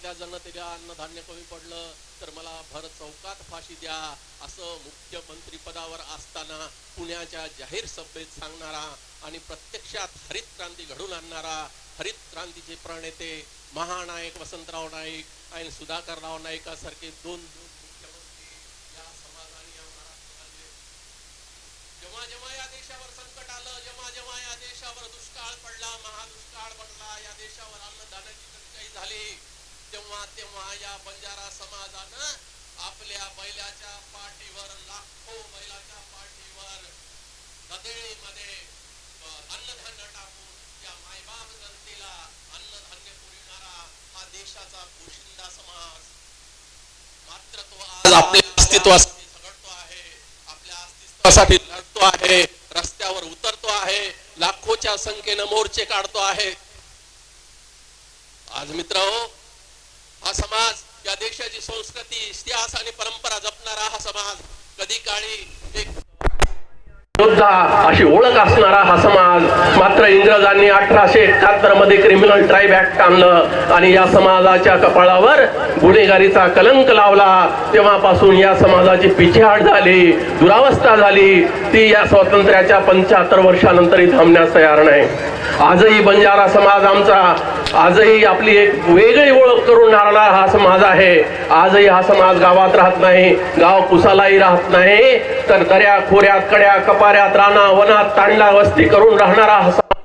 माझ्या जनतेला अन्नधान्य कमी पडलं तर मला भर चौकात फाशी द्या असं मुख्यमंत्री पदावर असताना पुण्याच्या जाहीर सभेत सांगणारा आणि प्रत्यक्षात हरित क्रांती घडून आणणारा, हरित क्रांतीचे प्रणेते महानायक वसंतराव नाईक आणि सुधाकरराव नाईकासारखे दोन मुख्यमंत्री या समाजाने या महाराष्ट्रामध्ये जेव्हा जेव्हा या देशावर संकट आलं, जेव्हा जेव्हा या देशावर दुष्काळ पडला, महादुष्काळ पडला, या देशावर अन्नधान्याची टंचाई झाली, तेव्हा तेव्हा या बंजारा समाजानं आपल्या बैलाच्या पाठीवर, लाखो बैलाच्या पाठीवर गदेळीमध्ये अन्नधान्य टाकून या मायबाप जनतेला अन्नधान्य पुरविणारा हा देशाचा पोशिंदा समाज मात्र तो आज आपल्या अस्तित्वासाठी झगडतो आहे, आपल्या अस्तित्वासाठी लढतो आहे, रस्त्यावर उतरतो आहे, लाखोच्या संख्येने मोर्चे काढतो आहे। आज मित्रहो, हा समाज या देशाची संस्कृती, इतिहास आणि परंपरा जपणारा हा समाज, कधी काळी एक योद्धा अशी ओळख असणारा हा समाज, मात्र इंग्रजांनी 1871 मध्ये क्रिमिनल ट्राईब ऍक्ट आणलं आणि या समाजाच्या कपाळावर गुन्हेगारीचा कलंक लावला। तेव्हापासून या समाजाची पिछेहाट झाली, दुरावस्था झाली, ती या स्वातंत्र्याच्या 75 वर्षानंतरही थांबण्यास तयार नाही। आजही बंजारा समाज आमचा, आजही आपली एक वेगळी ओळख करून राहणारा हा समाज आहे। आजही हा समाज गावात राहत नाही, गाव कुसालाही राहत नाही, तर दऱ्या खोऱ्यात, कड्या कपाऱ्यात, राना वनात तांडा वस्ती करून राहणारा हा समाज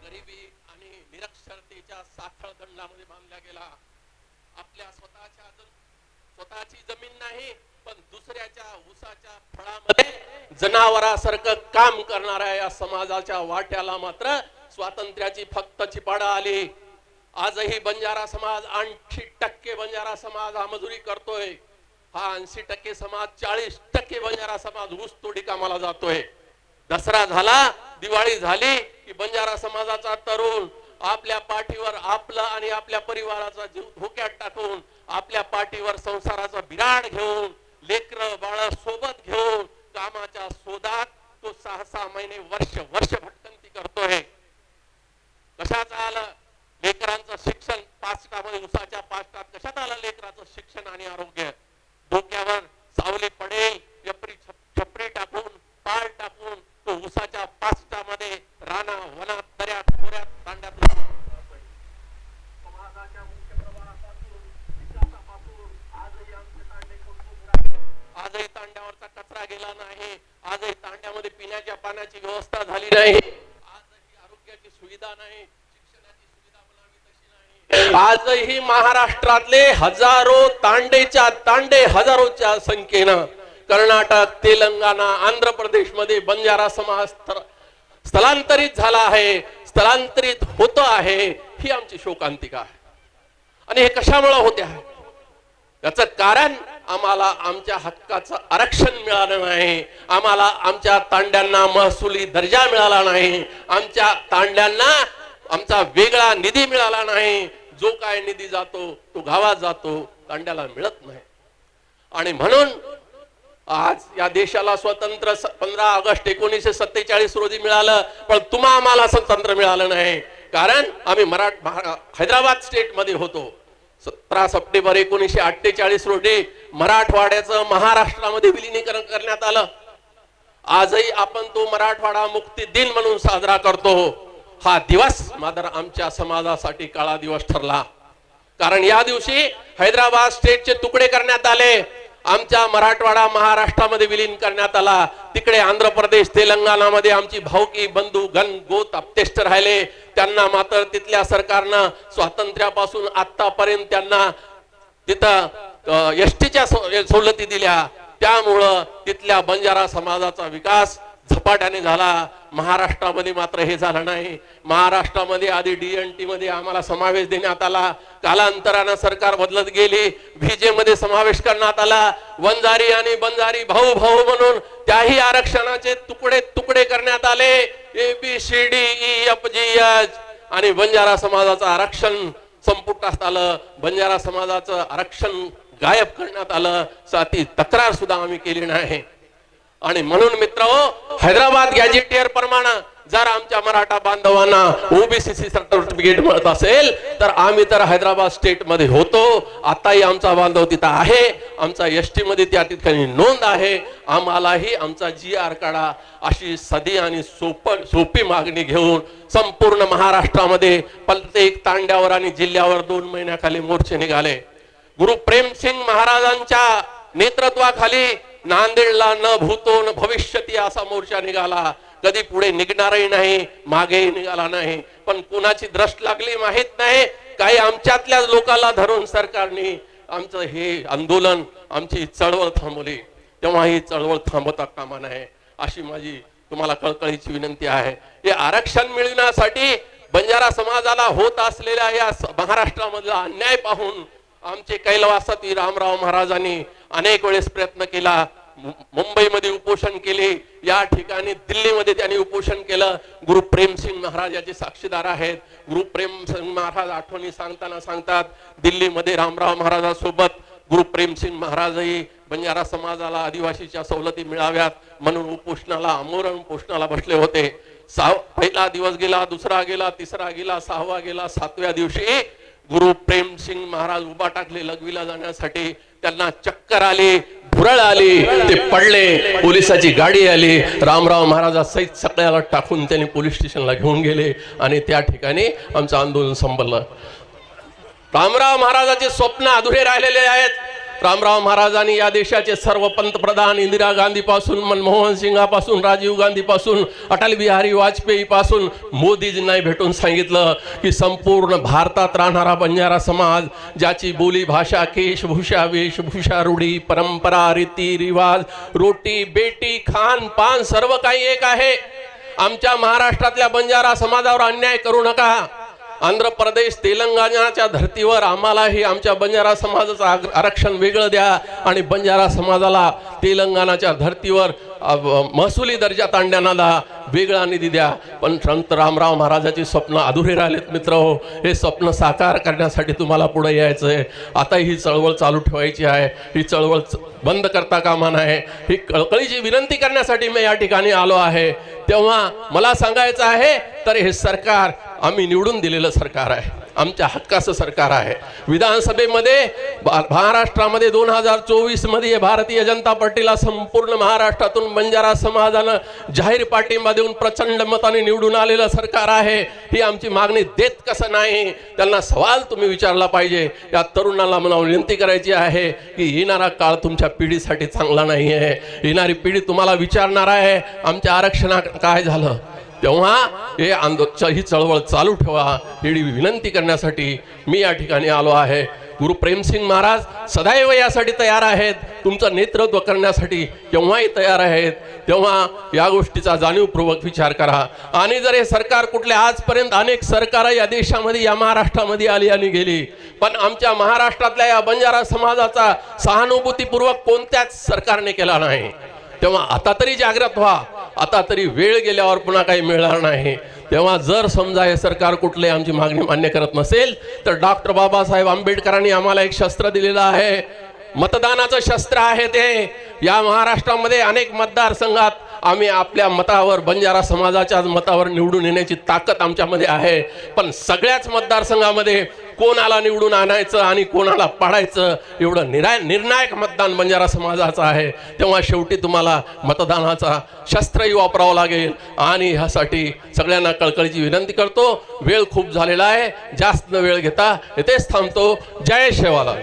गरिबी आणि निरक्षरतेच्या साखळ दंडामध्ये बांधला गेला। आपल्या स्वतःची जमीन नाही, पण दुसऱ्याच्या ऊसाच्या फळामध्ये जनावरासारखं काम करणाऱ्या या समाजाच्या वाट्याला मात्र स्वातंत्र्याची फक्त चिपाडा आली। आजही बंजारा समाज 80% बंजारा समाज हा मजुरी करतोय, हा 80% समाज, 40% बंजारा समाज ऊस तोडी कामाला जातोय। दसरा झाला, दिवाळी झाली की बंजारा समाजाचा तरुण आपल्या पाठीवर आपलं आणि आपल्या परिवाराचा जीव धोक्यात टाकून, आपल्या पाठीवर संसाराचा बिराड घेऊन, लेकरं बाळ सोबत घेऊन कामाच्या शोधात तो 6-6 महिने, वर्ष भटकंती करतोय। कशात आलं लेकरांचं शिक्षण? पाचटामध्ये, उसाच्या पाचटात कशात आलं लेकरांचं शिक्षण आणि आरोग्य? डोक्यावर सावली पडेल, छपरी टाकून, पाळ टाकून तो उसाच्या पाचटामध्ये राणा वनात, दऱ्यात खोऱ्यात, तांड्यात समाजाच्या मुख्य प्रवाहापासून, विकासापासून आजही आमचे तांडे कोणते, आजही तांड्यावरचा कचरा गेला नाही, आजही तांड्यामध्ये पिण्याच्या पाण्याची व्यवस्था झाली नाही, आजही आरोग्याची सुविधा नाही, शिक्षणाची सुविधा म्हणावी तशी नाही। आजही महाराष्ट्रातले हजारो तांडेच्या तांडे, हजारोच्या संख्येनं कर्नाटक, तेलंगणा, आंध्र प्रदेश मध्ये बंजारा समाज स्थलांतरित झाला आहे, स्थलांतरित होत आहे। ही आमची शोकांतिका आहे। आणि हे कशामुळे होते आहे? याचं कारण आम्हाला आमच्या हक्काचं आरक्षण मिळालं नाही, आम्हाला आमच्या तांड्यांना महसुली दर्जा मिळाला नाही, आमच्या तांड्यांना आमचा वेगळा निधी मिळाला नाही। जो काय निधी जातो तो गावात जातो, तांड्याला मिळत नाही। आणि म्हणून आज या देशाला स्वातंत्र्य 15 ऑगस्ट 1947 रोजी मिळालं, पण तुम्हा आम्हाला स्वातंत्र्य मिळालं नाही, कारण आम्ही हैदराबाद स्टेट मध्ये होतो। 17 सप्टेंबर 1948 रोजी मराठवाड्याचं महाराष्ट्रामध्ये विलीनीकरण करण्यात आलं। आजही आपण तो मराठवाडा मुक्ती दिन म्हणून साजरा करतो। हा दिवस मात्र आमच्या समाजासाठी काळा दिवस ठरला, कारण या दिवशी हैदराबाद स्टेटचे तुकडे करण्यात आले, आमच्या मराठवाडा महाराष्ट्रामध्ये विलीन करण्यात आला। तिकडे आंध्र प्रदेश, तेलंगणामध्ये आमची भाऊकी, बंधू, गण, गोत, अपतेष्ट राहिले, त्यांना मात्र तिथल्या सरकारनं स्वातंत्र्यापासून आतापर्यंत त्यांना तिथं एसटीच्या सवलती दिल्या, त्यामुळं तिथल्या बंजारा समाजाचा विकास झपाट्याने झाला। महाराष्ट्रामध्ये मात्र हे झालं नाही। महाराष्ट्रामध्ये आधी DNT मध्ये आम्हाला समावेश देण्यात आला, कालांतराने सरकार बदलत गेली, VJ मध्ये समावेश करण्यात आला, वंजारी आणि बंजारी भाऊ भाऊ म्हणून त्याही आरक्षणाचे तुकडे तुकडे करण्यात आले, ABCDEFGH, आणि बंजारा समाजाचं आरक्षण संपुष्टात आलं, बंजारा समाजाचं आरक्षण गायब करण्यात आलं, साथी तक्रार सुद्धा आम्ही केली नाही। आणि म्हणून मित्रहो, हैदराबाद गॅजेटियर प्रमाणे जर आमच्या मराठा बांधवांना ओबीसी सर्टिफिकेट मिळत असेल तर आम्ही तर हैदराबाद स्टेट मध्ये होतो, आताही आमचा बांधव तिथं आहे, आमचा एसटी मध्ये त्या ठिकाणी नोंद आहे, आम्हालाही आमचा GR काढा अशी साधी आणि सोपी मागणी घेऊन संपूर्ण महाराष्ट्रामध्ये प्रत्येक तांड्यावर आणि जिल्ह्यावर 2 महिन्याखाली मोर्चे निघाले. गुरु प्रेमसिंग महाराजांच्या नेतृत्वाखाली नांदेडला न भूतो न भविष्यती असा मोर्चा निघाला. कधी पुढे निघणारही नाही, मागेही निघाला नाही. पण कुणाची द्रष्ट लागली माहित नाही, काही आमच्यातल्या लोकांना धरून सरकारने आमचं हे आंदोलन, आमची चळवळ थांबवली. तेव्हा ही चळवळ थांबवता कामा नये अशी माझी तुम्हाला कळकळीची विनंती आहे. हे आरक्षण मिळविण्यासाठी बंजारा समाजाला होत असलेल्या या महाराष्ट्रामधला अन्याय पाहून आमचे कैलासवासी रामराव महाराजांनी अनेक वेळेस प्रयत्न केला. मुंबईमध्ये उपोषण केले, या ठिकाणी दिल्लीमध्ये त्यांनी उपोषण केलं. गुरु प्रेमसिंग महाराज याचे साक्षीदार आहेत. गुरु प्रेमसिंग महाराज आठवणी सांगताना सांगतात, दिल्लीमध्ये रामराव महाराजांसोबत गुरु प्रेमसिंग महाराजही बंजारा समाजाला आदिवासीच्या सवलती मिळाव्यात म्हणून उपोषणाला, आमरण उपोषणाला बसले होते. पहिला दिवस गेला, दुसरा गेला, तिसरा गेला, 6वा गेला. 7व्या दिवशी गुरु प्रेमसिंग महाराज उभा टाकले लघवीला जाण्यासाठी. त्यांना चक्कर आली, भुरळ आली, ते पडले. पोलिसाची गाडी आली, रामराव महाराजा सहित सगळ्याला टाकून त्यांनी पोलीस स्टेशनला घेऊन गेले आणि त्या ठिकाणी आमचं आंदोलन संपलं. रामराव महाराजाचे स्वप्न अधुरे राहिलेले आहेत. रामराव महाराजांनी या देशाचे सर्व पंतप्रधान इंदिरा गांधी पासून, मनमोहन सिंगापासून, राजीव गांधी पासून, अटल बिहारी वाजपेयी पासून मोदीजींना भेटून सांगितलं की संपूर्ण भारतात राहणारा बंजारा समाज, ज्याची बोली भाषा, केशभूषा, वेशभूषा, रूढी, परंपरा, रीती रिवाज, रोटी बेटी, खान पान सर्व काही एक आहे. आमच्या महाराष्ट्रातल्या बंजारा समाजावर अन्याय करू नका. आंध्र प्रदेश, तेलंगणाच्या धर्तीवर आम्हालाही आमच्या बंजारा समाजाचं आरक्षण वेगळं द्या आणि बंजारा समाजाला तेलंगणाच्या धर्तीवर महसुली दर्जा तांड्यांना वेगळा निधी द्या. पण संत रामराव महाराजाची स्वप्न अधुरे राहिलेत मित्रहो. हे स्वप्न साकार करण्यासाठी तुम्हाला पुढे यायचं आहे. आता ही चळवळ चालू ठेवायची आहे. ही चळवळ बंद करता कामा नये. ही कळकळीची विनंती करण्यासाठी मी या ठिकाणी आलो आहे. तेव्हा मला सांगायचं आहे, तर हे सरकार आम्ही निवडून दिलेलं सरकार आहे, आमच्या हक्काचं सरकार आहे. विधानसभेमध्ये महाराष्ट्रामध्ये 2024 मध्ये भारतीय जनता पार्टीला संपूर्ण महाराष्ट्रातून बंजारा समाजानं जाहीर पाठिंबा देऊन प्रचंड मताने निवडून आलेलं सरकार आहे. ही आमची मागणी देत कसं नाही, त्यांना सवाल तुम्ही विचारला पाहिजे. या तरुणाला मला विनंती करायची आहे की येणारा काळ तुमच्या पिढीसाठी चांगला नाही आहे. येणारी पिढी तुम्हाला विचारणार आहे आमच्या आरक्षणात काय झालं. तेव्हा हे ही चळवळ चालू ठेवा, ही विनंती करण्यासाठी मी या ठिकाणी आलो आहे. गुरु प्रेमसिंग महाराज सदैव यासाठी तयार आहेत, तुमचं नेतृत्व करण्यासाठी केव्हाही तयार आहेत. तेव्हा या गोष्टीचा जाणीवपूर्वक विचार करा. आणि जर हे सरकार कुठले, आजपर्यंत अनेक सरकार या देशामध्ये, या महाराष्ट्रामध्ये आली आणि गेली, पण आमच्या महाराष्ट्रातल्या या बंजारा समाजाचा सहानुभूतीपूर्वक कोणत्याच सरकारने केला नाही. तेव्हा आता तरी जागृत व्हा. आता तरी वेळ गेल्यावर पुन्हा काही मिळणार नाही. तेव्हा जर समजा हे सरकार कुठले आमची मागणी मान्य करत नसेल तर डॉक्टर बाबासाहेब आंबेडकरांनी आम्हाला एक शस्त्र दिलेलं आहे, मतदानाचं शस्त्र आहे ते. या महाराष्ट्रामध्ये अनेक मतदारसंघात आम्ही आपल्या मतावर, बंजारा समाजाच्या मतावर निवडून येण्याची ताकद आमच्यामध्ये आहे. पण सगळ्याच मतदारसंघामध्ये कोणाला निवडून आणायचं आणि कोणाला पाडायचं एवढं निर्णायक मतदान बंजारा समाजाचं आहे. तेव्हा शेवटी तुम्हाला मतदानाचा शस्त्रही वापरावं लागेल. आणि ह्यासाठी सगळ्यांना कळकळीची विनंती करतो. वेळ खूप झालेला आहे, जास्त वेळ घेता इथेच थांबतो. जय शेवालाल.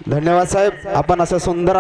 धन्यवाद साहेब, आपण असं सुंदर